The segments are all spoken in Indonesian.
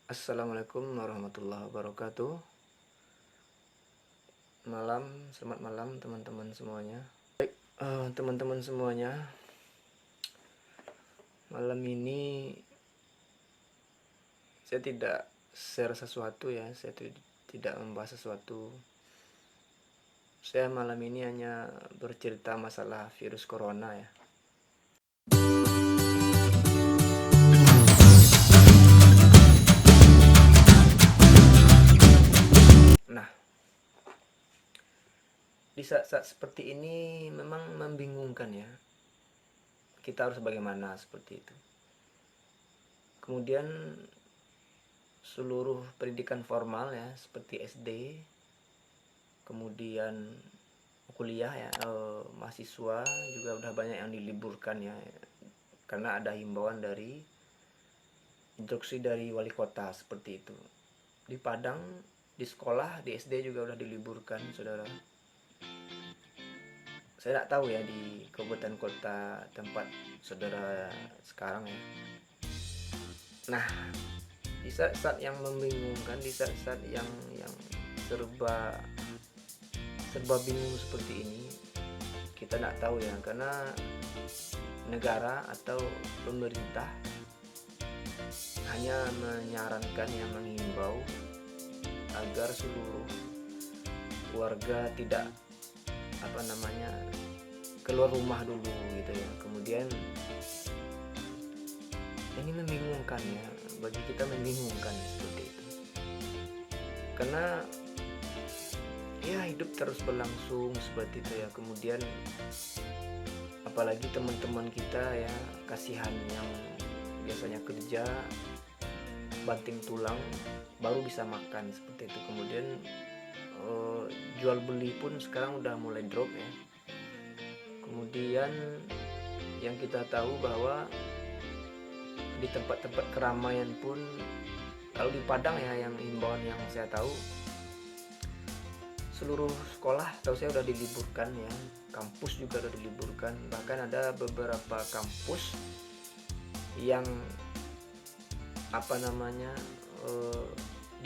Assalamualaikum warahmatullahi wabarakatuh. Selamat malam teman-teman semuanya. Baik, teman-teman semuanya, malam ini saya tidak share sesuatu ya, saya tidak membahas sesuatu. Saya malam ini hanya bercerita masalah virus corona ya. Nah, di saat-saat seperti ini memang membingungkan ya. Kita harus bagaimana seperti itu. Kemudian seluruh pendidikan formal ya, seperti SD, kemudian kuliah ya, mahasiswa juga udah banyak yang diliburkan ya, karena ada himbauan dari instruksi dari wali kota seperti itu. Di Padang, di sekolah, di SD juga udah diliburkan, saudara. Saya tidak tahu ya di kabupaten kota tempat saudara sekarang ya. Nah, di saat-saat yang membingungkan, di saat-saat yang serba bingung seperti ini, kita tidak tahu ya, karena negara atau pemerintah hanya menyarankan yang menghimbau agar seluruh warga tidak keluar rumah dulu gitu ya. Kemudian ini membingungkan ya, bagi kita membingungkan seperti itu, karena ya hidup terus berlangsung seperti itu ya. Kemudian apalagi teman-teman kita ya, kasihan yang biasanya kerja banting tulang baru bisa makan seperti itu. Kemudian jual beli pun sekarang udah mulai drop ya. Kemudian yang kita tahu bahwa di tempat-tempat keramaian pun, kalau di Padang ya, yang himbauan yang saya tahu, seluruh sekolah tahu saya udah diliburkan ya, kampus juga udah diliburkan. Bahkan ada beberapa kampus yang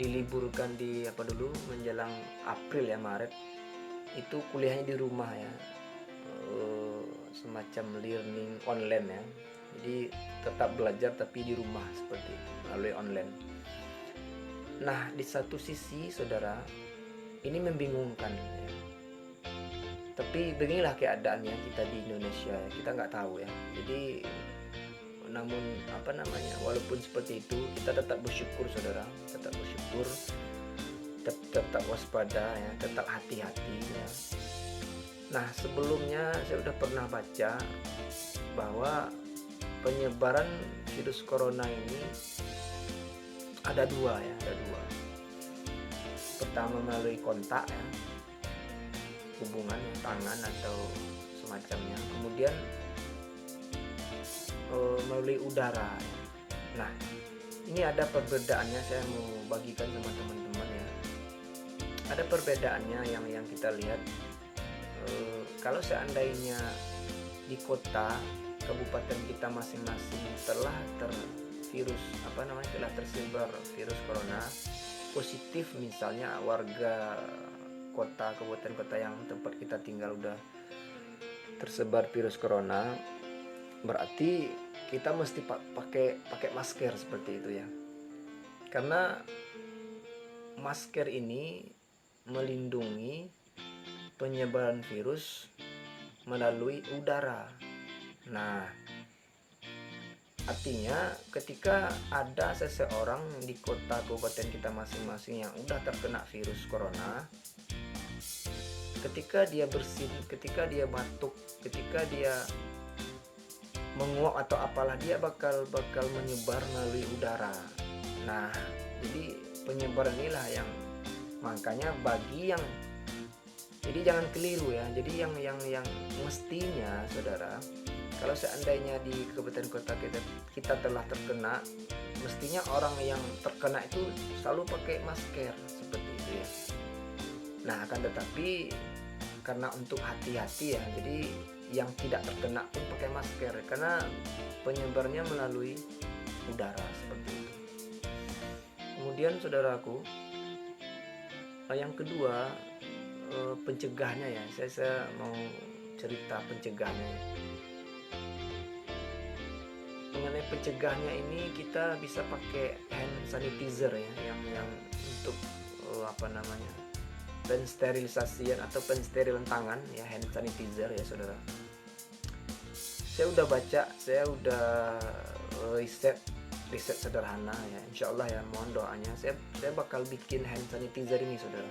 diliburkan di menjelang April ya, Maret itu kuliahnya di rumah ya, semacam learning online ya. Jadi tetap belajar tapi di rumah seperti itu, melalui online. Nah, di satu sisi saudara, ini membingungkan ya. Tapi beginilah keadaannya kita di Indonesia ya, kita nggak tahu ya. Jadi namun walaupun seperti itu, kita tetap bersyukur saudara, tetap bersyukur, tetap waspada ya, tetap hati-hati ya. Nah, sebelumnya saya udah pernah baca bahwa penyebaran virus corona ini ada dua. Pertama melalui kontak ya, hubungan tangan atau semacamnya. Kemudian melalui udara ya. Nah, ini ada perbedaannya, saya mau bagikan sama teman-teman ya. Ada perbedaannya yang kita lihat. Kalau seandainya di kota kabupaten kita masing-masing telah tersebar virus corona positif, misalnya warga kota, kabupaten kota yang tempat kita tinggal udah tersebar virus corona, berarti kita mesti pakai masker seperti itu ya. Karena masker ini melindungi penyebaran virus melalui udara. Nah, artinya ketika ada seseorang di kota kabupaten kita masing-masing yang udah terkena virus corona, ketika dia bersin, ketika dia batuk, ketika dia menguap atau apalah, dia bakal menyebar melalui udara. Nah, jadi penyebaran inilah yang makanya jadi jangan keliru ya. Jadi yang mestinya saudara, kalau seandainya di kabupaten kota kita telah terkena, mestinya orang yang terkena itu selalu pakai masker seperti itu ya. Nah, akan tetapi karena untuk hati-hati ya, jadi yang tidak terkena pun pakai masker karena penyebarnya melalui udara seperti itu. Kemudian saudaraku, yang kedua, pencegahnya ya. Saya mau cerita pencegahnya ya. Mengenai pencegahnya ini kita bisa pakai hand sanitizer ya, yang untuk pensterilisasian atau pensterilan tangan ya, hand sanitizer ya saudara. Saya udah baca, saya udah riset sederhana ya, insya Allah ya, mohon doanya. Saya bakal bikin hand sanitizer ini saudara.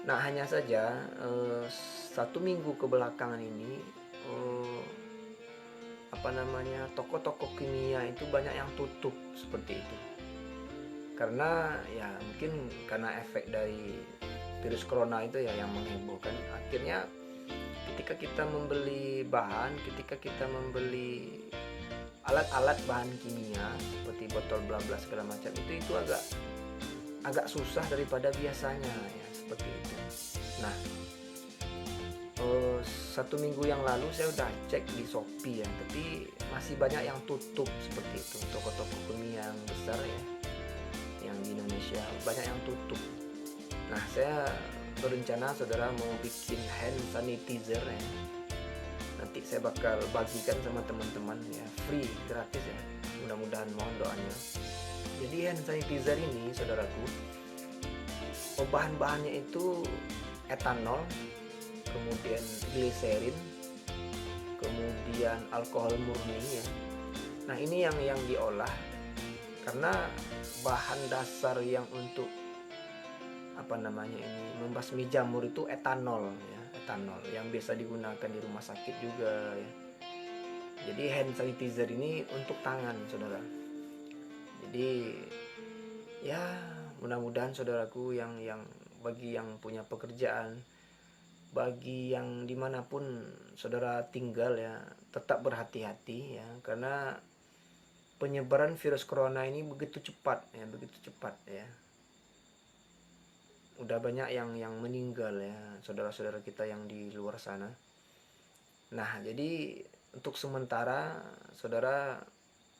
Nah hanya saja 1 minggu kebelakangan ini toko-toko kimia itu banyak yang tutup seperti itu. Karena ya mungkin karena efek dari virus corona itu ya yang menghebohkan. Akhirnya ketika kita membeli bahan, ketika kita membeli alat-alat bahan kimia seperti botol bla bla segala macam itu agak susah daripada biasanya ya, seperti itu. Nah 1 minggu yang lalu saya udah cek di Shopee ya, tapi masih banyak yang tutup seperti itu. Toko-toko kimia yang besar ya, yang di Indonesia banyak yang tutup. Nah saya berencana saudara mau bikin hand sanitizer ya. Nanti saya bakal bagikan sama teman-teman ya, free, gratis ya. Mudah-mudahan, mohon doanya. Jadi hand sanitizer ini saudaraku, bahan-bahannya itu etanol, kemudian gliserin, kemudian alkohol murni ya. Nah ini yang diolah, karena bahan dasar yang untuk membasmi jamur itu etanol ya, etanol yang biasa digunakan di rumah sakit juga ya. Jadi hand sanitizer ini untuk tangan saudara. Jadi ya mudah-mudahan saudaraku yang bagi yang punya pekerjaan, bagi yang dimanapun saudara tinggal ya, tetap berhati-hati ya, karena penyebaran virus corona ini begitu cepat ya. Udah banyak yang meninggal ya, saudara-saudara kita yang di luar sana. Nah jadi untuk sementara saudara,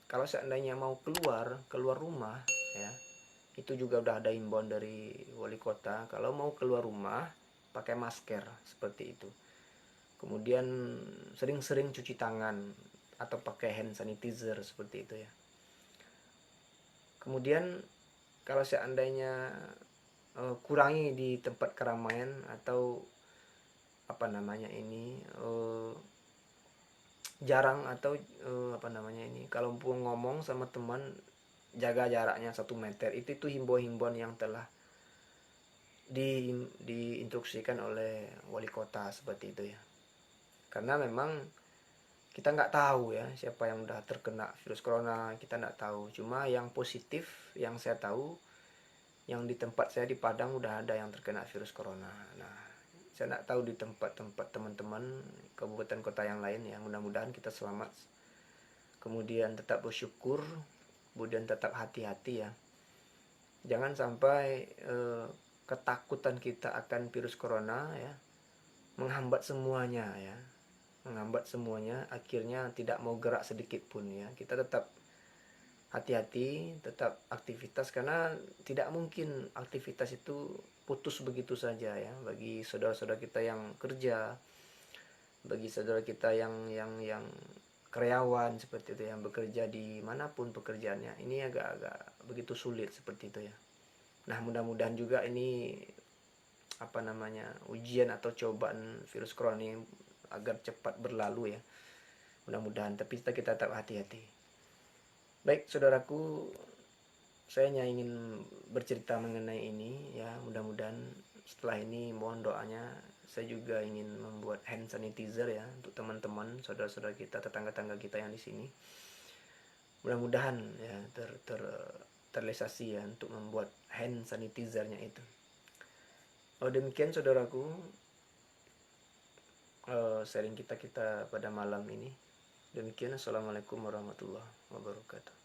kalau seandainya mau keluar rumah ya, itu juga udah ada himbauan dari wali kota, kalau mau keluar rumah pakai masker seperti itu. Kemudian sering-sering cuci tangan atau pakai hand sanitizer seperti itu ya. Kemudian kalau seandainya kurangi di tempat keramaian atau jarang atau kalau mau ngomong sama teman jaga jaraknya 1 meter. Itu himbauan yang telah diinstruksikan oleh wali kota seperti itu ya. Karena memang kita nggak tahu ya siapa yang udah terkena virus corona, kita nggak tahu. Cuma yang positif yang saya tahu, yang di tempat saya di Padang udah ada yang terkena virus corona. Nah saya nggak tahu di tempat-tempat teman-teman kabupaten kota yang lain ya. Mudah-mudahan kita selamat, kemudian tetap bersyukur, kemudian tetap hati-hati ya. Jangan sampai ketakutan kita akan virus corona ya menghambat semuanya ya, akhirnya tidak mau gerak sedikit pun ya. Kita tetap hati-hati, tetap aktivitas, karena tidak mungkin aktivitas itu putus begitu saja ya. Bagi saudara-saudara kita yang kerja, bagi saudara kita yang karyawan seperti itu, yang bekerja di manapun pekerjaannya, ini agak begitu sulit seperti itu ya. Nah mudah-mudahan juga ini ujian atau cobaan virus corona ini agar cepat berlalu ya, mudah-mudahan. Tapi kita tetap hati-hati. Baik saudaraku, saya hanya ingin bercerita mengenai ini ya. Mudah-mudahan setelah ini mohon doanya. Saya juga ingin membuat hand sanitizer ya untuk teman-teman, saudara-saudara kita, tetangga-tetangga kita yang di sini. Mudah-mudahan ya terrealisasi ya untuk membuat hand sanitizernya itu. Demikian saudaraku, sharing kita pada malam ini. Demikian, assalamualaikum warahmatullahi wabarakatuh.